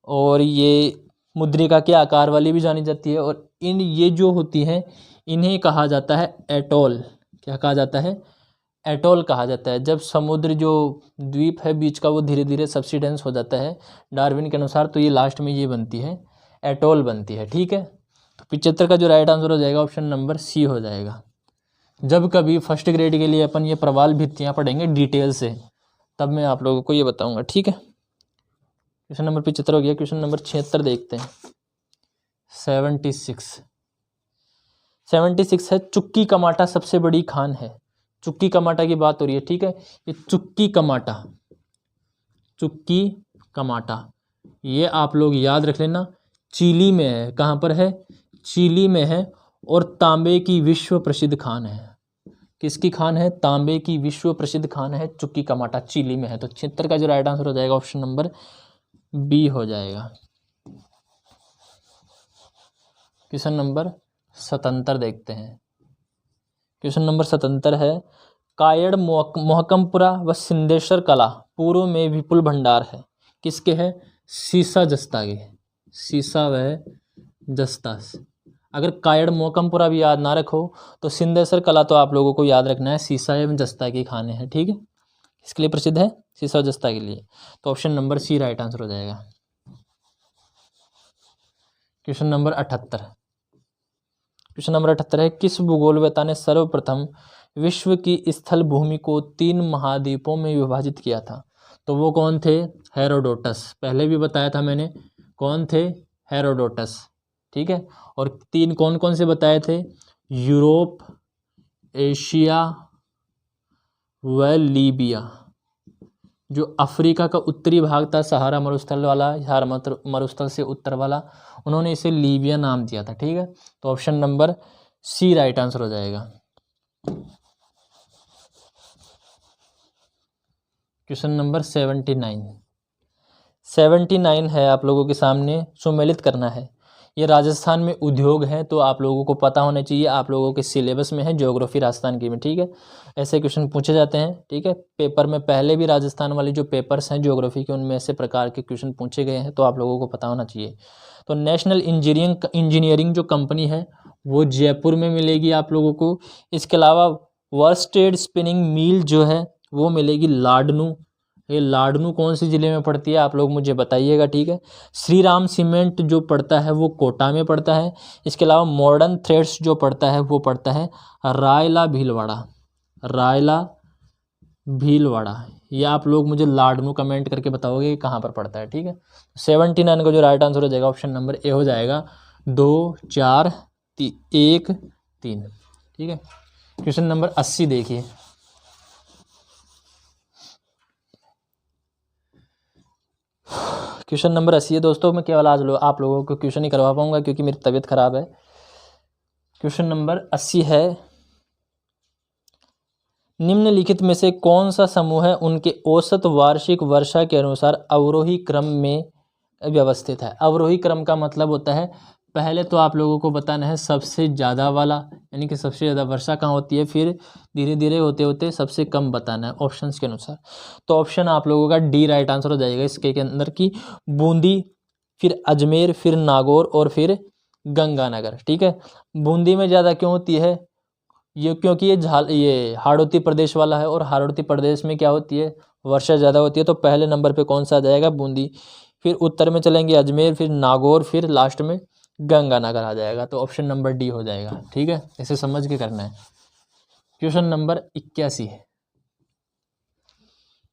Speaker 1: और ये मुद्रिका के आकार वाली भी जानी जाती है। और ये जो होती हैं इन्हें कहा जाता है एटोल। क्या कहा जाता है? एटोल कहा जाता है। जब समुद्र जो द्वीप है बीच का वो धीरे धीरे सब्सिडेंस हो जाता है डार्विन के अनुसार, तो ये लास्ट में ये बनती है एटोल बनती है, ठीक है। तो 75 का जो राइट आंसर हो जाएगा ऑप्शन नंबर सी हो जाएगा। जब कभी फर्स्ट ग्रेड के लिए अपन ये प्रवाल भित्तियाँ पढ़ेंगे डिटेल से, तब मैं आप लोगों को ये बताऊंगा, ठीक है। क्वेश्चन नंबर 75 हो गया। क्वेश्चन नंबर 76 देखते हैं। 76 है, चुक्की कमाटा सबसे बड़ी खान है। चुक्की कमाटा की बात हो रही है, ठीक है। ये चुक्की कमाटा, चुक्की कमाटा ये आप लोग याद रख लेना, चिली में है। कहाँ पर है? चिली में है। और तांबे की विश्व प्रसिद्ध खान है। किसकी खान है? तांबे की विश्व प्रसिद्ध खान है चुक्की कमाटा, चिली में है। तो 76 का जो राइट आंसर हो जाएगा ऑप्शन नंबर बी हो जाएगा। क्वेश्चन नंबर 77 देखते हैं। क्वेश्चन नंबर 77 है, कायड़ मोहकमपुरा व सिंधेश्वर कला पूर्व में विपुल भंडार है। किसके है? सीसा जस्ता के, सीसा व जस्ता। अगर कायड़ मोहकमपुरा भी याद ना रखो तो सिंधेश्वर कला तो आप लोगों को याद रखना है, सीसा एवं जस्ता के खाने हैं, ठीक है। इसके लिए प्रसिद्ध है सीसा और जस्ता के लिए। तो option number C right answer हो जाएगा। क्वेश्चन नंबर 78, क्वेश्चन नंबर 78 है, किस भूगोलवेत्ता ने सर्वप्रथम विश्व की स्थल भूमि को 3 महाद्वीपों में विभाजित किया था? तो वो कौन थे? हेरोडोटस। पहले भी बताया था मैंने, कौन थे? हेरोडोटस, ठीक है। और 3 कौन कौन से बताए थे? यूरोप, एशिया व लीबिया। जो अफ्रीका का उत्तरी भाग था सहारा मरुस्थल वाला, सहारा मरुस्थल से उत्तर वाला, उन्होंने इसे लीबिया नाम दिया था, ठीक है। तो option number C right answer हो जाएगा। क्वेश्चन नंबर 79 है आप लोगों के सामने, सुमेलित करना है। ये राजस्थान में उद्योग है, तो आप लोगों को पता होना चाहिए, आप लोगों के सिलेबस में है ज्योग्राफी राजस्थान की में, ठीक है। ऐसे क्वेश्चन पूछे जाते हैं, ठीक है। पेपर में पहले भी राजस्थान वाले जो पेपर्स हैं ज्योग्राफी के, उनमें ऐसे प्रकार के क्वेश्चन पूछे गए हैं, तो आप लोगों को पता होना चाहिए। तो नेशनल इंजीनियरिंग जो कंपनी है वो जयपुर में मिलेगी आप लोगों को। इसके अलावा वर्स्टेड स्पिनिंग मिल जो है वो मिलेगी लाडनू। ये लाडनू कौन सी ज़िले में पड़ती है आप लोग मुझे बताइएगा, ठीक है। श्री राम सीमेंट जो पड़ता है वो कोटा में पड़ता है। इसके अलावा मॉडर्न थ्रेड्स जो पड़ता है वो पड़ता है रायला भीलवाड़ा, रायला भीलवाड़ा। ये आप लोग मुझे लाडनू कमेंट करके बताओगे कि कहाँ पर पड़ता है, ठीक है। 79 का जो राइट आंसर हो जाएगा ऑप्शन नंबर ए हो जाएगा। 2 4 1 3, ठीक है। क्वेश्चन नंबर 80 देखिए। क्वेश्चन नंबर 80 है दोस्तों। मैं केवल आज आप लोगों को क्वेश्चन ही करवा पाऊंगा क्योंकि मेरी तबीयत खराब है। क्वेश्चन नंबर 80 है, निम्नलिखित में से कौन सा समूह है उनके औसत वार्षिक वर्षा के अनुसार अवरोही क्रम में व्यवस्थित है। अवरोही क्रम का मतलब होता है पहले तो आप लोगों को बताना है सबसे ज़्यादा वाला, यानी कि सबसे ज़्यादा वर्षा कहाँ होती है, फिर धीरे धीरे होते होते सबसे कम बताना है ऑप्शंस के अनुसार। तो ऑप्शन आप लोगों का डी राइट आंसर हो जाएगा इसके अंदर की बूंदी, फिर अजमेर, फिर नागौर और फिर गंगानगर। ठीक है, बूंदी में ज़्यादा क्यों होती है, ये क्योंकि ये हाड़ौती प्रदेश वाला है, और हाड़ौती प्रदेश में क्या होती है, वर्षा ज़्यादा होती है। तो पहले नंबर पे कौन सा आ जाएगा, बूंदी। फिर उत्तर में चलेंगे अजमेर, फिर नागौर, फिर लास्ट में गंगानगर आ जाएगा। तो ऑप्शन नंबर डी हो जाएगा। ठीक है, इसे समझ के करना है। क्वेश्चन नंबर 81 है,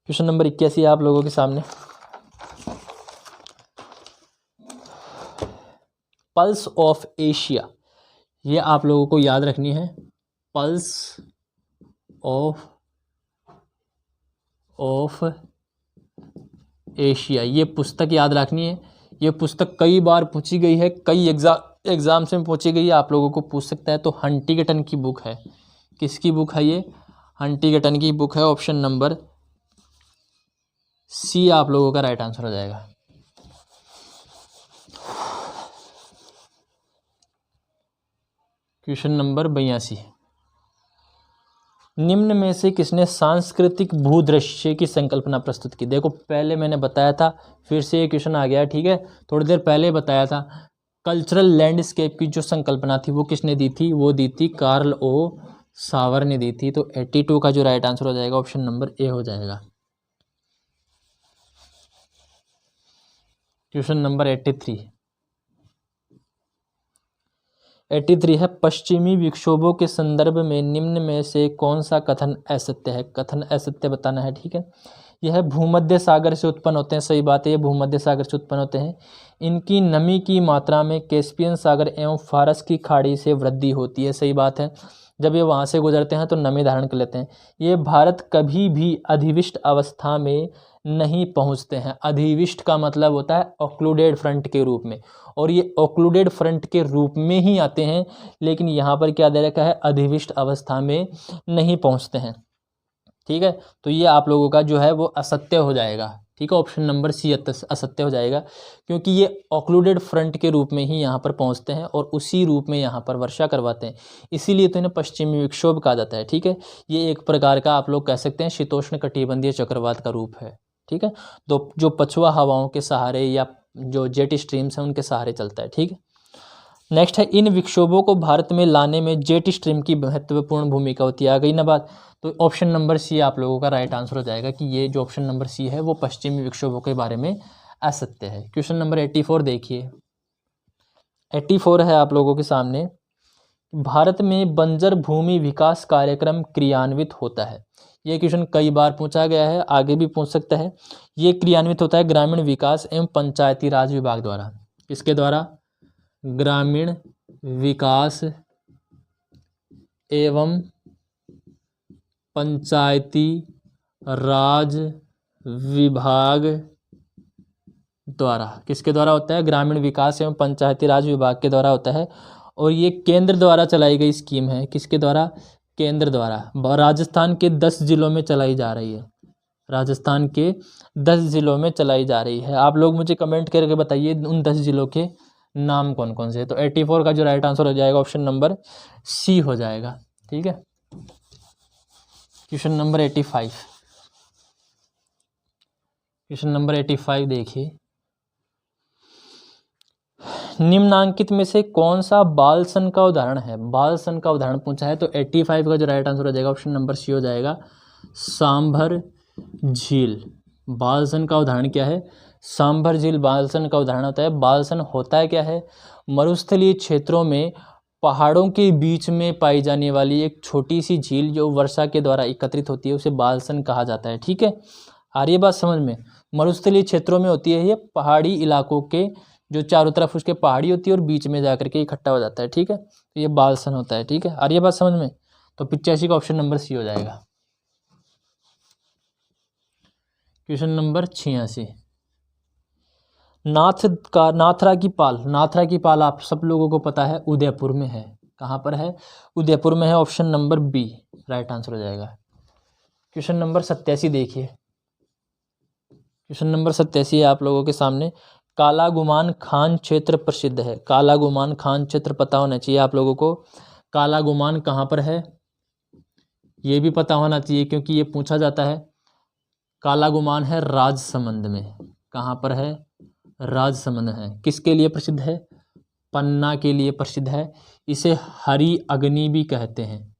Speaker 1: क्वेश्चन नंबर 81 आप लोगों के सामने। पल्स ऑफ एशिया, ये आप लोगों को याद रखनी है। पल्स ऑफ एशिया, ये पुस्तक याद रखनी है। ये पुस्तक कई बार पूछी गई है, कई एग्जाम्स में पूछी गई है, आप लोगों को पूछ सकता है। तो हंटिंगटन की बुक है। किसकी बुक है ये, हंटिंगटन की बुक है। ऑप्शन नंबर सी आप लोगों का राइट आंसर हो जाएगा। क्वेश्चन नंबर 82, निम्न में से किसने सांस्कृतिक भूदृश्य की संकल्पना प्रस्तुत की। देखो पहले मैंने बताया था, फिर से ये क्वेश्चन आ गया। ठीक है, थोड़ी देर पहले बताया था। कल्चरल लैंडस्केप की जो संकल्पना थी वो किसने दी थी, वो दी थी कार्ल ओ सावर ने दी थी। तो 82 का जो राइट आंसर हो जाएगा ऑप्शन नंबर ए हो जाएगा। क्वेश्चन नंबर 83 है, पश्चिमी विक्षोभों के संदर्भ में निम्न में से कौन सा कथन असत्य है। कथन असत्य बताना है। ठीक है, यह भूमध्य सागर से उत्पन्न होते हैं। सही बात है, ये भूमध्य सागर से उत्पन्न होते हैं। इनकी नमी की मात्रा में कैस्पियन सागर एवं फारस की खाड़ी से वृद्धि होती है। सही बात है, जब ये वहाँ से गुजरते हैं तो नमी धारण कर लेते हैं। ये भारत कभी भी अधिविष्ट अवस्था में नहीं पहुँचते हैं। अधिविष्ट का मतलब होता है ऑक्लूडेड फ्रंट के रूप में, और ये ऑक्लूडेड फ्रंट के रूप में ही आते हैं, लेकिन यहाँ पर क्या दे रखा है, अधिविष्ट अवस्था में नहीं पहुँचते हैं। ठीक है, तो ये आप लोगों का जो है वो असत्य हो जाएगा। ठीक है, ऑप्शन नंबर सी असत्य हो जाएगा, क्योंकि ये ऑक्लूडेड फ्रंट के रूप में ही यहाँ पर पहुँचते हैं और उसी रूप में यहाँ पर वर्षा करवाते हैं, इसीलिए तो इन्हें पश्चिमी विक्षोभ कहा जाता है। ठीक है, ये एक प्रकार का आप लोग कह सकते हैं शीतोष्ण कटिबंधीय चक्रवात का रूप है। ठीक है, तो जो पछुआ हवाओं के सहारे या जो जेट स्ट्रीम्स हैं उनके सहारे चलता है। ठीक है, नेक्स्ट है, इन विक्षोभों को भारत में लाने में जेट स्ट्रीम की महत्वपूर्ण भूमिका होती है। आ गई ना बात, तो ऑप्शन नंबर सी आप लोगों का राइट आंसर हो जाएगा कि ये जो ऑप्शन नंबर सी है वो पश्चिमी विक्षोभों के बारे में असत्य है। क्वेश्चन नंबर 84 देखिए, 84 है आप लोगों के सामने। भारत में बंजर भूमि विकास कार्यक्रम क्रियान्वित होता है। ये क्वेश्चन कई बार पूछा गया है, आगे भी पूछ सकता है। ये क्रियान्वित होता है ग्रामीण विकास एवं पंचायती राज विभाग द्वारा। किसके द्वारा, ग्रामीण विकास एवं पंचायती राज विभाग द्वारा। किसके द्वारा होता है, ग्रामीण विकास एवं पंचायती राज विभाग के द्वारा होता है, और ये केंद्र द्वारा चलाई गई स्कीम है। किसके द्वारा, केंद्र द्वारा। राजस्थान के 10 जिलों में चलाई जा रही है। राजस्थान के 10 जिलों में चलाई जा रही है। आप लोग मुझे कमेंट करके बताइए उन 10 जिलों के नाम कौन कौन से हैं। तो 84 का जो राइट आंसर हो जाएगा ऑप्शन नंबर सी हो जाएगा। ठीक है, क्वेश्चन नंबर 85, क्वेश्चन नंबर 85 देखिए, निम्नांकित में से कौन सा बालसन का उदाहरण है। बालसन का उदाहरण पूछा है, तो 85 का जो राइट आंसर हो जाएगा ऑप्शन नंबर सी हो जाएगा, सांभर झील। बालसन का उदाहरण क्या है, सांभर झील बालसन का उदाहरण होता है। बालसन होता है क्या है, मरुस्थलीय क्षेत्रों में पहाड़ों के बीच में पाई जाने वाली एक छोटी सी झील जो वर्षा के द्वारा एकत्रित होती है, उसे बालसन कहा जाता है। ठीक है, आ रही है बात समझ में। मरुस्थलीय क्षेत्रों में होती है ये, पहाड़ी इलाकों के जो चारों तरफ उसके पहाड़ी होती है और बीच में जाकर के इकट्ठा हो जाता है। ठीक है, तो ये बालसन होता है। ठीक है, आ रही है बात समझ में। तो 85 का ऑप्शन नंबर सी हो जाएगा। क्वेश्चन नंबर 86, नाथरा की पाल। नाथरा की पाल आप सब लोगों को पता है उदयपुर में है। कहाँ पर है, उदयपुर में है। Option number B right answer हो जाएगा। क्वेश्चन नंबर 87 देखिए, क्वेश्चन नंबर 87 है आप लोगों के सामने। कालागुमान खान क्षेत्र प्रसिद्ध है? कालागुमान खान क्षेत्र पता होना चाहिए आप लोगों को। कालागुमान कहाँ पर है ये भी पता होना चाहिए, क्योंकि ये पूछा जाता है। कालागुमान है राजसमंद में। कहाँ पर है? राजसमंद है। किसके लिए प्रसिद्ध है? पन्ना के लिए प्रसिद्ध है। इसे हरी अग्नि भी कहते हैं,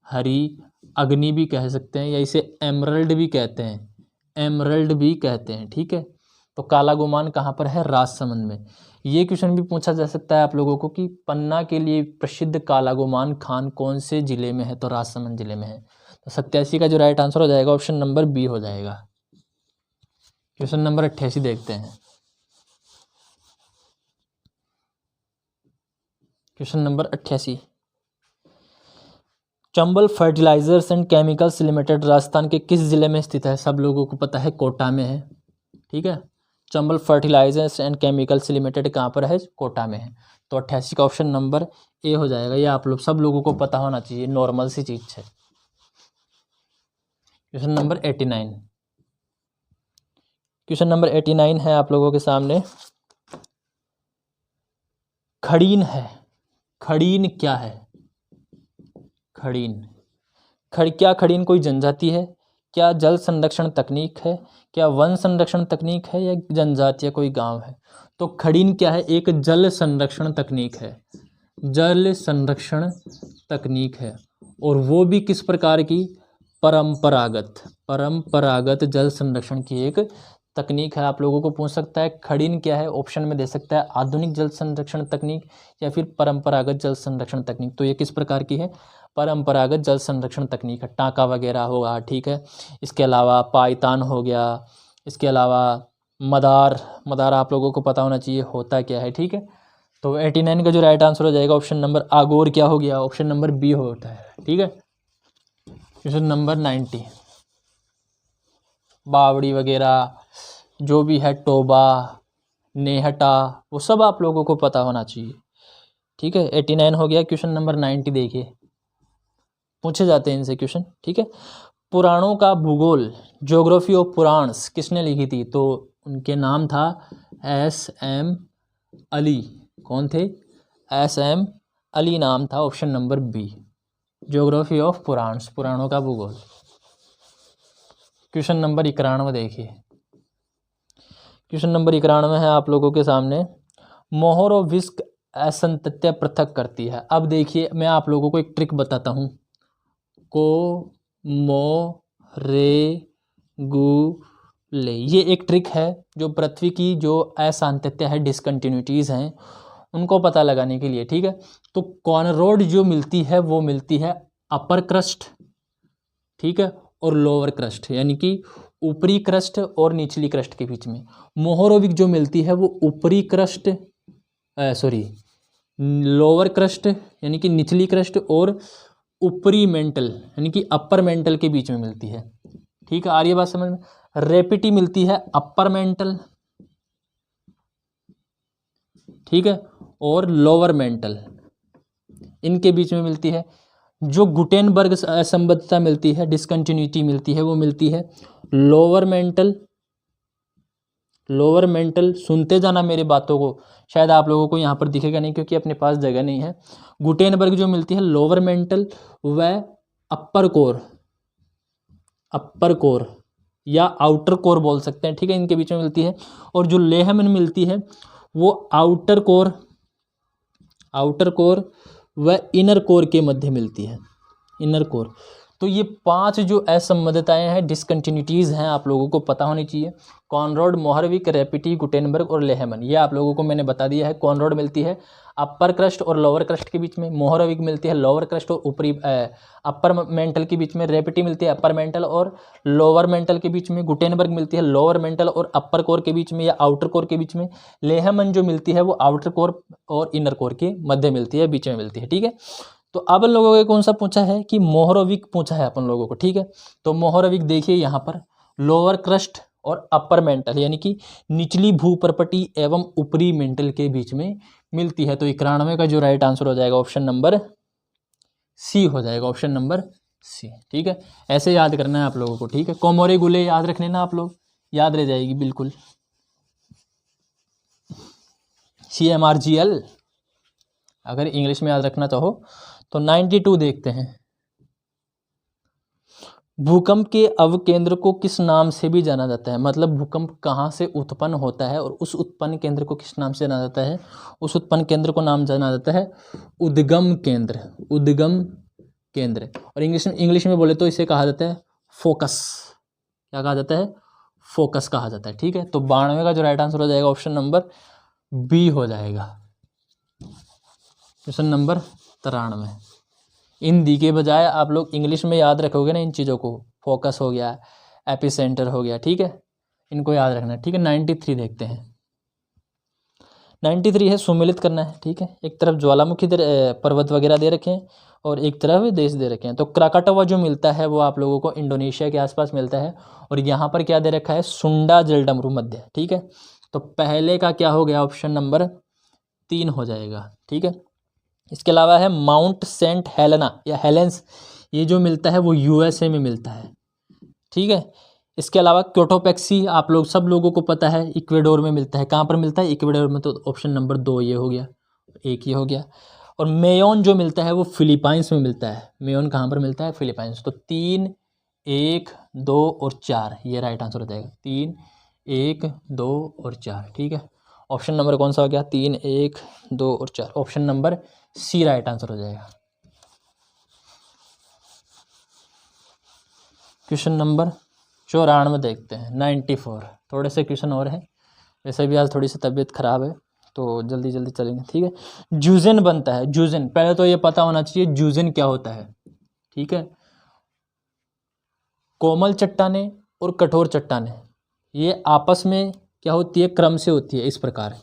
Speaker 1: हरी अग्नि भी कह सकते हैं, या इसे एमरल्ड भी कहते हैं, एमरल्ड भी कहते हैं। ठीक है, तो कालागुमान कहाँ पर है? राजसमंद में। ये क्वेश्चन भी पूछा जा सकता है आप लोगों को कि पन्ना के लिए प्रसिद्ध कालागुमान खान कौन से जिले में है? तो राजसमंद जिले में है। तो 87 का जो राइट आंसर हो जाएगा ऑप्शन नंबर बी हो जाएगा। क्वेश्चन नंबर 88 देखते हैं। Question number 88, Chambal fertilisers and chemicals limited Rajasthan के किस जिले में स्थित है? सब लोगों को पता है कोटा में है। ठीक है, Chambal fertilisers and chemicals limited कहाँ पर है? कोटा में है। तो 88 का ऑप्शन नंबर ए हो जाएगा। ये आप लोग सब लोगों को पता होना चाहिए, नॉर्मल सी चीज है। क्वेश्चन नंबर 89, क्वेश्चन नंबर 89 है आप लोगों के सामने। खड़ीन है, खड़ीन क्या है? खड़ीन, क्या खड़ीन कोई जनजाति है? क्या जल संरक्षण तकनीक है? क्या वन संरक्षण तकनीक है? या जनजाति या कोई गांव है? तो खड़ीन क्या है? एक जल संरक्षण तकनीक है, जल संरक्षण तकनीक है। और वो भी किस प्रकार की? परंपरागत, परंपरागत जल संरक्षण की एक तकनीक है। आप लोगों को पूछ सकता है खड़ीन क्या है, ऑप्शन में दे सकता है आधुनिक जल संरक्षण तकनीक या फिर परंपरागत जल संरक्षण तकनीक। तो ये किस प्रकार की है? परंपरागत जल संरक्षण तकनीक है। टाँका वगैरह होगा, ठीक है। इसके अलावा पायतान हो गया, इसके अलावा मदार, मदार आप लोगों को पता होना चाहिए होता क्या है। ठीक है, तो 89 का जो राइट आंसर हो जाएगा ऑप्शन नंबर, आगोर क्या हो गया? ऑप्शन नंबर बी होता है। ठीक है, क्वेश्चन नंबर 90, बावड़ी वगैरह जो भी है, टोबा, नेहटा, वो सब आप लोगों को पता होना चाहिए। ठीक है, 89 हो गया। क्वेश्चन नंबर 90 देखिए, पूछे जाते हैं इनसे क्वेश्चन। ठीक है, पुराणों का भूगोल, ज्योग्राफी ऑफ पुराण्स किसने लिखी थी? तो उनके नाम था S.M. अली। कौन थे? S.M. अली नाम था। Option number B, geography of Puranas, पुराणों का भूगोल। क्वेश्चन नंबर 91 देखिए, क्वेश्चन नंबर 91 है आप लोगों के सामने। मोहर और विस्क असंतत्य पृथक करती है। अब देखिए, मैं आप लोगों को एक ट्रिक बताता हूँ। को मो रे गु ले, ये एक ट्रिक है जो पृथ्वी की जो असांतत्य है, डिसकंटिन्यूटीज हैं, उनको पता लगाने के लिए। ठीक है, तो कॉनरोड जो मिलती है वो मिलती है अपर क्रस्ट, ठीक है, और लोअर क्रस्ट, यानी कि ऊपरी क्रस्ट और निचली क्रस्ट के बीच में। मोहरोविक जो मिलती है वो ऊपरी क्रस्ट, लोअर क्रस्ट यानी कि निचली क्रस्ट और ऊपरी मेंटल यानी कि अपर मेंटल के बीच में मिलती है। ठीक है, आ रही है बात समझ में? रेपिटी मिलती है अपर मेंटल, ठीक है, और लोअर मेंटल, इनके बीच में मिलती है। जो गुटेनबर्ग असंबद्धता मिलती है, डिसकंटिन्यूटी मिलती है, वो मिलती है लोअर मेंटल, लोअर मेंटल। सुनते जाना मेरी बातों को, शायद आप लोगों को यहाँ पर दिखेगा नहीं क्योंकि अपने पास जगह नहीं है। गुटेनबर्ग जो मिलती है लोअर मेंटल व अपर कोर, अपर कोर या आउटर कोर बोल सकते हैं। ठीक है, इनके बीच में मिलती है। और जो लेहमन मिलती है वो आउटर कोर, आउटर कोर व इनर कोर के मध्य मिलती है, इनर कोर। तो ये 5 जो असंबद्धताएं हैं, डिसकंटिन्यूटीज हैं, आप लोगों को पता होनी चाहिए। कॉनरॉड, मोहरविक, रेपिटी, गुटेनबर्ग और लेहमन, ये आप लोगों को मैंने बता दिया है। कॉनरॉड मिलती है अपर क्रस्ट और लोअर क्रस्ट के बीच में, मोहरविक मिलती है लोअर क्रस्ट और ऊपरी अपर मेंटल के बीच में, रेपिटी मिलती है अपर मेंटल और लोअर मेंटल के बीच में, गुटेनबर्ग मिलती है लोअर मेंटल और अपर कोर के बीच में या आउटर कोर के बीच में, लेहमन जो मिलती है वो आउटर कोर और इनर कोर के मध्य मिलती है, बीच में मिलती है। ठीक है, तो अब लोगों को कौन सा पूछा है कि मोहरविक पूछा है अपन लोगों को। ठीक है, तो मोहरविक देखिए यहाँ पर लोअर क्रस्ट और अपर मेंटल यानी कि निचली भूपर्पटी एवं ऊपरी मेंटल के बीच में मिलती है। तो 91 का जो राइट आंसर हो जाएगा ऑप्शन नंबर सी हो जाएगा, ऑप्शन नंबर सी। ठीक है, ऐसे याद करना है आप लोगों को। ठीक है, कोमोरे गुले याद रखने ना आप लोग, याद रह जाएगी बिल्कुल। CMRGL, अगर इंग्लिश में याद रखना चाहो तो। 92 देखते हैं, भूकंप के अवकेंद्र को किस नाम से भी जाना जाता है, मतलब भूकंप कहाँ से उत्पन्न होता है और उस उत्पन्न केंद्र को किस नाम से जाना जाता है, उस उत्पन्न केंद्र को नाम जाना जाता है उद्गम केंद्र, उद्गम केंद्र। और इंग्लिश में बोले तो इसे कहा जाता है फोकस। क्या कहा जाता है, फोकस कहा जाता है, ठीक है। तो 92 का जो राइट आंसर हो जाएगा ऑप्शन नंबर बी हो जाएगा। क्वेश्चन नंबर 93, हिंदी के बजाय आप लोग इंग्लिश में याद रखोगे ना इन चीज़ों को, फोकस हो गया, एपिसेंटर हो गया, ठीक है, इनको याद रखना है, ठीक है। 93 देखते हैं, 93 है सुमेलित करना है, ठीक है। एक तरफ ज्वालामुखी पर्वत वगैरह दे रखे हैं और एक तरफ देश दे रखे हैं। तो क्राकाटोवा जो मिलता है वो आप लोगों को इंडोनेशिया के आसपास मिलता है, और यहाँ पर क्या दे रखा है, सुंडा जलडमरू मध्य, ठीक है। तो पहले का क्या हो गया, ऑप्शन नंबर 3 हो जाएगा, ठीक है। इसके अलावा है माउंट सेंट हेलेना या हेलेंस, ये जो मिलता है वो USA में मिलता है, ठीक है। इसके अलावा क्योटोपैक्सी आप लोग सब लोगों को पता है इक्वेडोर में मिलता है। कहाँ पर मिलता है, इक्वेडोर में, तो ऑप्शन नंबर 2 ये हो गया, एक ये हो गया। और मेयोन जो मिलता है वो फिलीपाइंस में मिलता है। मेयोन कहाँ पर मिलता है, फिलीपाइंस। तो 3, 1, 2 और 4 ये राइट आंसर हो जाएगा, 3, 1, 2 और 4, ठीक है। ऑप्शन नंबर कौन सा हो गया, 3, 1, 2 और 4, option number C right answer हो जाएगा। क्वेश्चन नंबर 94 देखते हैं, 94। थोड़े से क्वेश्चन और हैं, वैसे भी आज थोड़ी सी तबीयत खराब है तो जल्दी जल्दी चलेंगे, ठीक है। जूजेन बनता है, जूजेन पहले तो ये पता होना चाहिए जूजेन क्या होता है, ठीक है। कोमल चट्टानें और कठोर चट्टानें ये आपस में क्या होती है, क्रम से होती है इस प्रकार,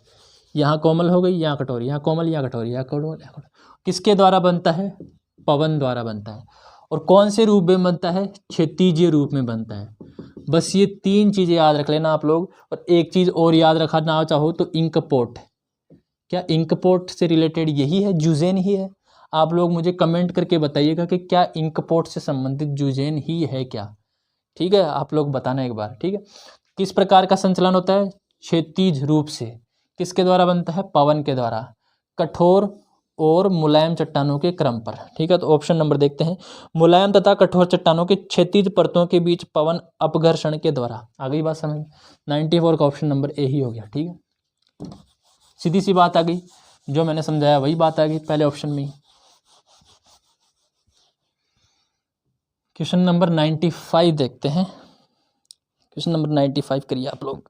Speaker 1: यहाँ कोमल हो गई, यहाँ कठोर, यहाँ कोमल, यहाँ कठोर, यहाँ कठोर, यहाँ कठोर। किसके द्वारा बनता है, पवन द्वारा बनता है। और कौन से रूप में बनता है, क्षैतिजीय रूप में बनता है। बस ये 3 चीज़ें याद रख लेना आप लोग। और एक चीज़ और याद रखना चाहो तो इंक पोट, क्या इंक पोट से रिलेटेड यही है, जूजेन ही है। आप लोग मुझे कमेंट करके बताइएगा कि क्या इंक पोट से संबंधित जूजेन ही है क्या, ठीक है। आप लोग बताना एक बार, ठीक है। किस प्रकार का संचलन होता है, क्षैतिज रूप से। किसके द्वारा बनता है, पवन के द्वारा, कठोर और मुलायम चट्टानों के क्रम पर, ठीक है। तो ऑप्शन नंबर देखते हैं, मुलायम तथा कठोर चट्टानों के क्षैतिज परतों के बीच पवन अपघर्षण के द्वारा। आ गई बात समझ, 94 का ऑप्शन नंबर ए ही हो गया, ठीक है। सीधी सी बात आ गई, जो मैंने समझाया वही बात आ गई पहले ऑप्शन में ही। क्वेश्चन नंबर 95 देखते हैं, क्वेश्चन नंबर 95 करिए आप लोग।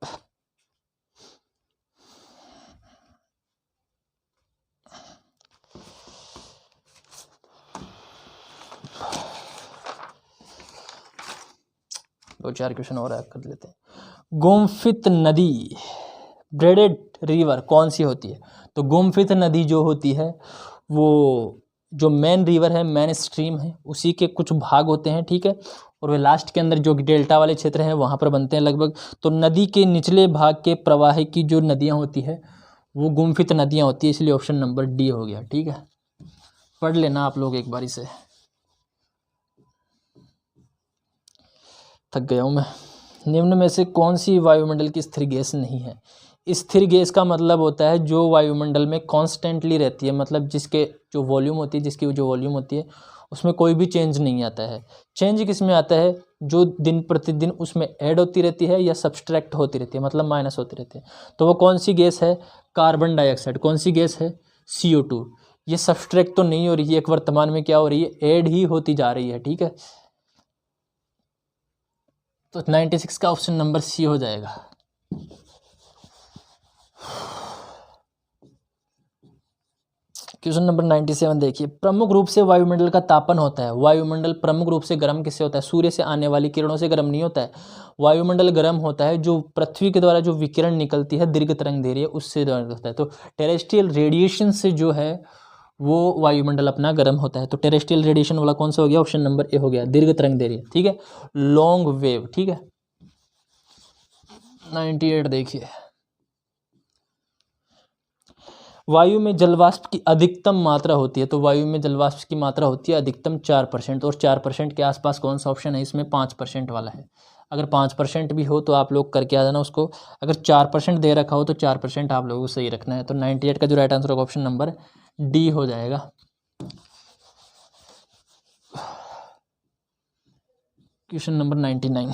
Speaker 1: दो चार क्वेश्चन और कर लेते हैं। गोमफित नदी, ब्रेडेड रिवर कौन सी होती है, तो गोमफित नदी जो होती है वो जो मेन रिवर है, मेन स्ट्रीम है, उसी के कुछ भाग होते हैं, ठीक है। और वे लास्ट के अंदर जो डेल्टा वाले क्षेत्र हैं वहाँ पर बनते हैं लगभग। तो नदी के निचले भाग के प्रवाह की जो नदियाँ होती है वो गुम्फित नदियाँ होती है, इसलिए ऑप्शन नंबर डी हो गया, ठीक है। पढ़ लेना आप लोग एक बारी से, थक गया हूँ मैं। निम्न में से कौन सी वायुमंडल की स्थिर गैस नहीं है। स्थिर गैस का मतलब होता है जो वायुमंडल में कॉन्स्टेंटली रहती है, मतलब जिसके जो वॉल्यूम होती है, जिसकी जो वॉल्यूम होती है उसमें कोई भी चेंज नहीं आता है। चेंज किस में आता है, जो दिन प्रतिदिन उसमें ऐड होती रहती है या सब्सट्रैक्ट होती रहती है, मतलब माइनस होती रहती है। तो वो कौन सी गैस है, कार्बन डाइऑक्साइड। कौन सी गैस है, CO2। ये सब्सट्रैक्ट तो नहीं हो रही है, एक वर्तमान में क्या हो रही है, ऐड ही होती जा रही है, ठीक है। तो 96 का ऑप्शन नंबर सी हो जाएगा। क्वेश्चन नंबर 97 देखिए, प्रमुख रूप से वायुमंडल का तापन होता है। वायुमंडल प्रमुख रूप से गर्म किससे होता है, सूर्य से आने वाली किरणों से गर्म नहीं होता है। वायुमंडल गर्म होता है जो पृथ्वी के द्वारा जो विकिरण निकलती है दीर्घ तरंग दैर्घ्य उससे होता है। तो टेरेस्ट्रियल रेडिएशन से जो है वो वायुमंडल अपना गर्म होता है। तो टेरेस्ट्रियल रेडिएशन वाला कौन सा हो गया, ऑप्शन नंबर ए हो गया, दीर्घ तरंग दैर्घ्य, ठीक है, लॉन्ग वेव, ठीक है। 98 देखिए, वायु में जलवाष्प की अधिकतम मात्रा होती है। तो वायु में जलवाष्प की मात्रा होती है अधिकतम 4%, और 4% के आसपास कौन सा ऑप्शन है इसमें, 5% वाला है। अगर 5% भी हो तो आप लोग करके आ जाना उसको। अगर 4% दे रखा हो तो 4% आप लोगों को सही रखना है। तो 98 का जो राइट आंसर होगा ऑप्शन नंबर डी हो जाएगा। क्वेश्चन नंबर 99,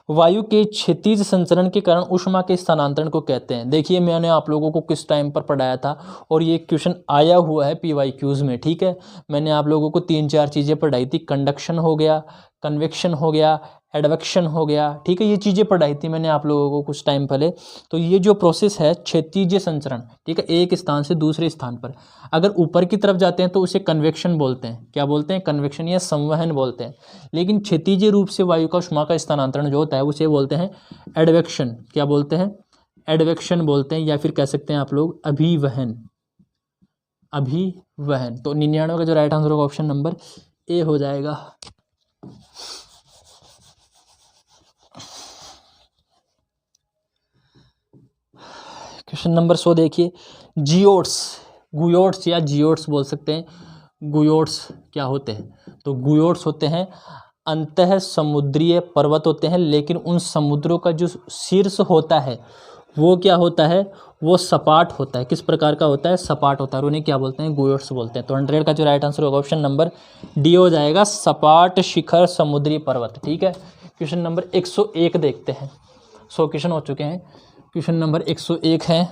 Speaker 1: वायु के क्षैतिज संचरण के कारण ऊष्मा के स्थानांतरण को कहते हैं। देखिए मैंने आप लोगों को किस टाइम पर पढ़ाया था और ये क्वेश्चन आया हुआ है PYQs में, ठीक है। मैंने आप लोगों को 3-4 चीज़ें पढ़ाई थी, कंडक्शन हो गया, कन्वेक्शन हो गया, एडवेक्शन हो गया, ठीक है। ये चीज़ें पढ़ाई थी मैंने आप लोगों को कुछ टाइम पहले। तो ये जो प्रोसेस है क्षैतिज संचरण, ठीक है, एक स्थान से दूसरे स्थान पर अगर ऊपर की तरफ जाते हैं तो उसे कन्वेक्शन बोलते हैं। क्या बोलते हैं? कन्वेक्शन या संवहन बोलते हैं। लेकिन क्षैतिज रूप से वायु का ऊष्मा का स्थानांतरण जो होता है उसे बोलते हैं एडवेक्शन। क्या बोलते हैं? एडवेक्शन बोलते हैं, या फिर कह सकते हैं आप लोग अभिवहन। अभिवहन। तो 99 का जो राइट आंसर होगा ऑप्शन नंबर ए हो जाएगा। क्वेश्चन नंबर 100 देखिए, जियोट्स, गुयोट्स या जियोट्स बोल सकते हैं। गुयोट्स क्या होते हैं? तो गुयोट्स होते हैं अंतः समुद्रीय पर्वत होते हैं, लेकिन उन समुद्रों का जो शीर्ष होता है वो क्या होता है? वो सपाट होता है। किस प्रकार का होता है? सपाट होता है। उन्हें क्या बोलते हैं? गुयोट्स बोलते हैं। तो 100 का जो राइट आंसर होगा ऑप्शन नंबर डी हो जाएगा, सपाट शिखर समुद्री पर्वत, ठीक है। क्वेश्चन नंबर 101 देखते हैं। 100 क्वेश्चन हो चुके हैं, क्वेश्चन नंबर 101 है,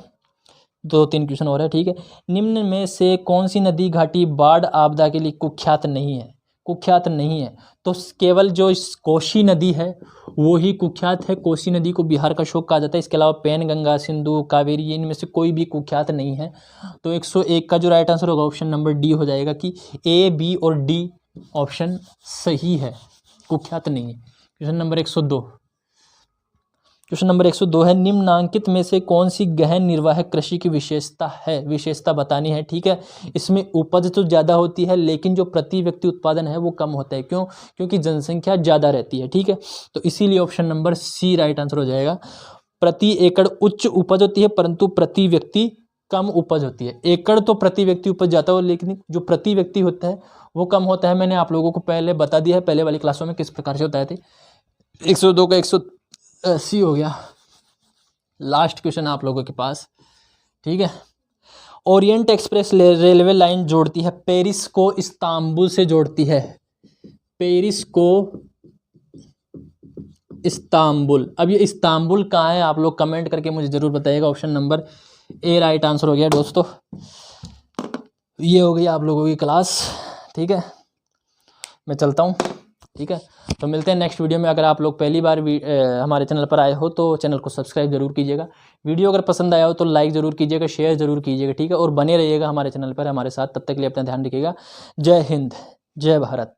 Speaker 1: 2-3 क्वेश्चन और है, ठीक है। निम्न में से कौन सी नदी घाटी बाढ़ आपदा के लिए कुख्यात नहीं है? कुख्यात नहीं है तो केवल जो इस कोसी नदी है वो ही कुख्यात है। कोसी नदी को बिहार का शोक कहा जाता है। इसके अलावा पेन, गंगा, सिंधु, कावेरी, इनमें से कोई भी कुख्यात नहीं है। तो 101 का जो राइट आंसर होगा ऑप्शन नंबर डी हो जाएगा कि ए, बी और डी ऑप्शन सही है, कुख्यात नहीं है। क्वेश्चन नंबर 102, क्वेश्चन नंबर 102 है, निम्नांकित में से कौन सी गहन निर्वाहक कृषि की विशेषता है? विशेषता बतानी है, ठीक है। इसमें उपज तो ज़्यादा होती है लेकिन जो प्रति व्यक्ति उत्पादन है वो कम होता है। क्यों? क्योंकि जनसंख्या ज़्यादा रहती है, ठीक है। तो इसीलिए option number C right answer हो जाएगा। प्रति एकड़ उच्च उपज होती है परंतु प्रति व्यक्ति कम उपज होती है। एकड़ तो प्रति व्यक्ति उपज जाता है लेकिन जो प्रति व्यक्ति होता है वो कम होता है। मैंने आप लोगों को पहले बता दिया है पहले वाली क्लासों में किस प्रकार से बताए थे। 102 का 180 हो गया। लास्ट क्वेश्चन आप लोगों के पास, ठीक है। ओरिएंट एक्सप्रेस रेलवे लाइन जोड़ती है पेरिस को इस्तांबुल से जोड़ती है। पेरिस को इस्तांबुल। अब ये इस्तांबुल कहाँ है आप लोग कमेंट करके मुझे ज़रूर बताइएगा। Option number A right answer हो गया दोस्तों। ये हो गई आप लोगों की क्लास, ठीक है। मैं चलता हूँ, ठीक है। तो मिलते हैं नेक्स्ट वीडियो में। अगर आप लोग पहली बार हमारे चैनल पर आए हो तो चैनल को सब्सक्राइब जरूर कीजिएगा। वीडियो अगर पसंद आया हो तो लाइक ज़रूर कीजिएगा, शेयर ज़रूर कीजिएगा, ठीक है। और बने रहिएगा हमारे चैनल पर हमारे साथ। तब तक के लिए अपना ध्यान रखिएगा। जय हिंद, जय भारत।